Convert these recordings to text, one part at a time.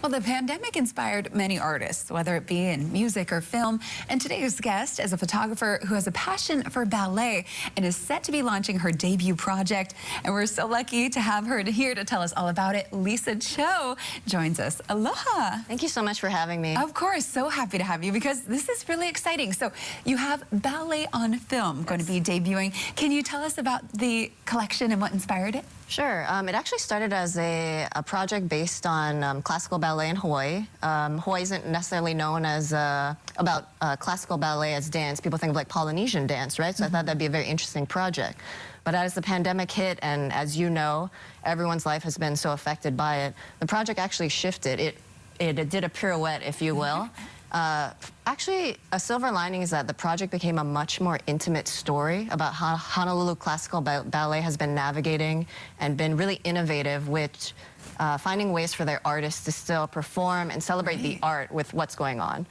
Well, the pandemic inspired many artists, whether it be in music or film. And today's guest is a photographer who has a passion for ballet and is set to be launching her debut project. And we're so lucky to have her here to tell us all about it. Lisa Cho joins us. Aloha. Thank you so much for having me. Of course, so happy to have you because this is really exciting. So you have ballet on film going to be debuting. Can you tell us about the collection and what inspired it? Sure. It actually started as a project based on classical ballet in Hawaii. Hawaii isn't necessarily known as about classical ballet as dance. People think of like Polynesian dance, right? So I thought that'd be a very interesting project. But as the pandemic hit, and as you know, everyone's life has been so affected by it, the project actually shifted. It did a pirouette, if you will. Actually, a silver lining is that the project became a much more intimate story about how Honolulu Classical Ballet has been navigating and been really innovative with finding ways for their artists to still perform and celebrate the art with what's going on.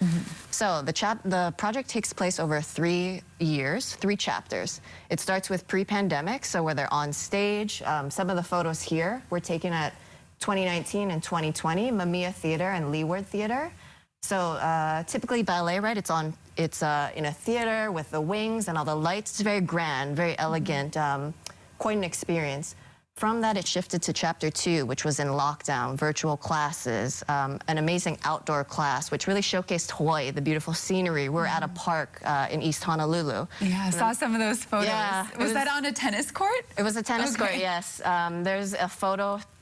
So the project takes place over 3 years, 3 chapters. It starts with pre-pandemic, so where they're on stage. Some of the photos here were taken at 2019 and 2020, Mamiya Theater and Leeward Theater. So typically ballet, right? It's in a theater with the wings and all the lights. It's very grand, very elegant, quite an experience. From that, it shifted to chapter 2, which was in lockdown, virtual classes, an amazing outdoor class, which really showcased Hawaii, the beautiful scenery. We're at a park in East Honolulu. Yeah, I saw some of those photos. Yeah, was that on a tennis court? It was a tennis court, yes. There's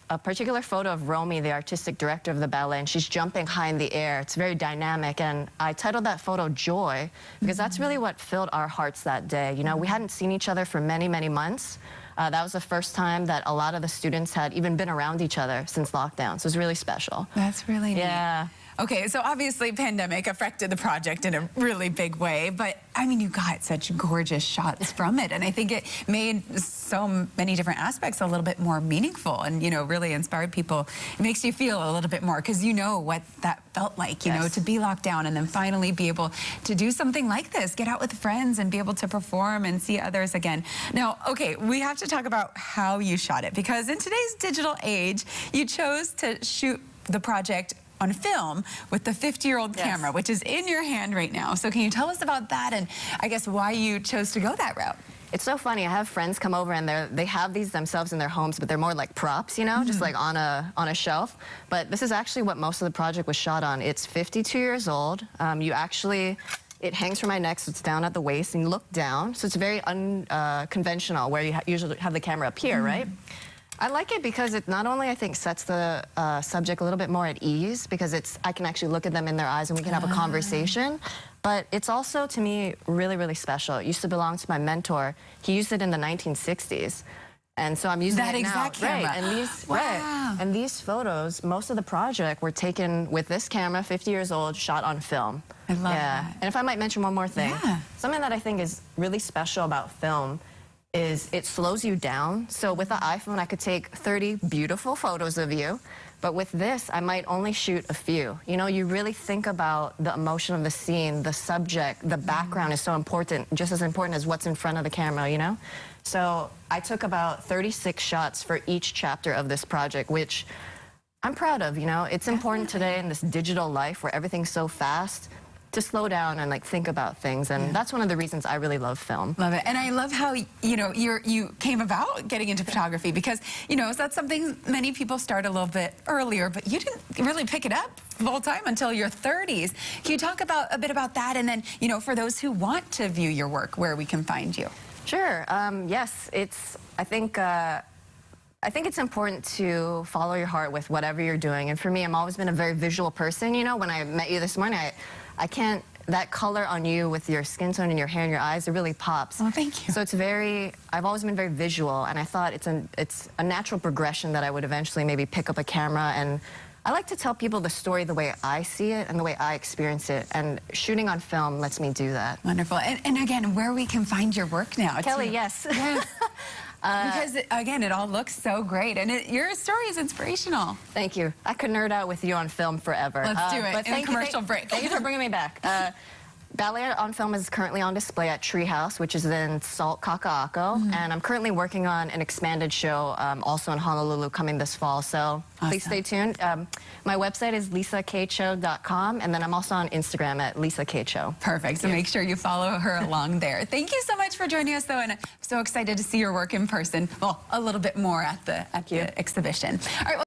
a particular photo of Romy, the artistic director of the ballet, and she's jumping high in the air. It's very dynamic, and I titled that photo Joy, because that's really what filled our hearts that day. You know, we hadn't seen each other for many, many months. That was the first time that a lot of the students had even been around each other since lockdown, so it was really special. That's really neat. Yeah. Okay, so obviously pandemic affected the project in a really big way, but I mean, you got such gorgeous shots from it, and I think it made so many different aspects a little bit more meaningful and, you know, really inspired people. It makes you feel a little bit more because you know what that felt like, you know, to be locked down and then finally be able to do something like this, get out with friends and be able to perform and see others again. Now, okay, we have to talk about how you shot it because in today's digital age, you chose to shoot the project on film with the 50-year-old camera, which is in your hand right now. So can you tell us about that and I guess why you chose to go that route? It's so funny. I have friends come over and they have these themselves in their homes, but they're more like props, you know, just like on a shelf. But this is actually what most of the project was shot on. It's 52 years old. It hangs from my neck, so it's down at the waist, and you look down. So it's very unconventional, where you usually have the camera up here, right? I like it because it not only, I think, sets the subject a little bit more at ease, because I can actually look at them in their eyes and we can have a conversation, but it's also, to me, really, really special. It used to belong to my mentor. He used it in the 1960s. And so I'm using that it now. exact camera. Right. And these photos, most of the project were taken with this camera, 50 years old, shot on film. I love that. And if I might mention one more thing, something that I think is really special about film is it slows you down. So with the iPhone, I could take 30 beautiful photos of you, but with this, I might only shoot a few. You know, you really think about the emotion of the scene, the subject, the background is so important, just as important as what's in front of the camera, you know? So I took about 36 shots for each chapter of this project, which I'm proud of, you know? It's important today in this digital life where everything's so fast, to slow down and like think about things, and that's one of the reasons I really love film. Love it. And I love how, you know, you came about getting into photography because, you know, that's something many people start a little bit earlier, but you didn't really pick it up full time until your 30s. Can you talk a bit about that, and then, you know, for those who want to view your work, where we can find you? Sure. Yes, I think it's important to follow your heart with whatever you're doing. And for me, I've always been a very visual person. You know, when I met you this morning, that color on you with your skin tone and your hair and your eyes, it really pops. Oh, thank you. So I've always been very visual, and I thought it's a natural progression that I would eventually maybe pick up a camera. And I like to tell people the story the way I see it and the way I experience it, and shooting on film lets me do that. Wonderful. And again, where we can find your work now. Kelly, yes. Because, again, it all looks so great, and your story is inspirational. Thank you. I could nerd out with you on film forever. Let's do it in a commercial break. Thank you for bringing me back. Ballet on Film is currently on display at Treehouse, which is in Salt, Kaka'ako. And I'm currently working on an expanded show also in Honolulu coming this fall. So please stay tuned. My website is lisakcho.com, and then I'm also on Instagram at lisakcho. Perfect. So make sure you follow her along there. Thank you so much for joining us, though, and I'm so excited to see your work in person. Well, a little bit more at the exhibition. All right. Well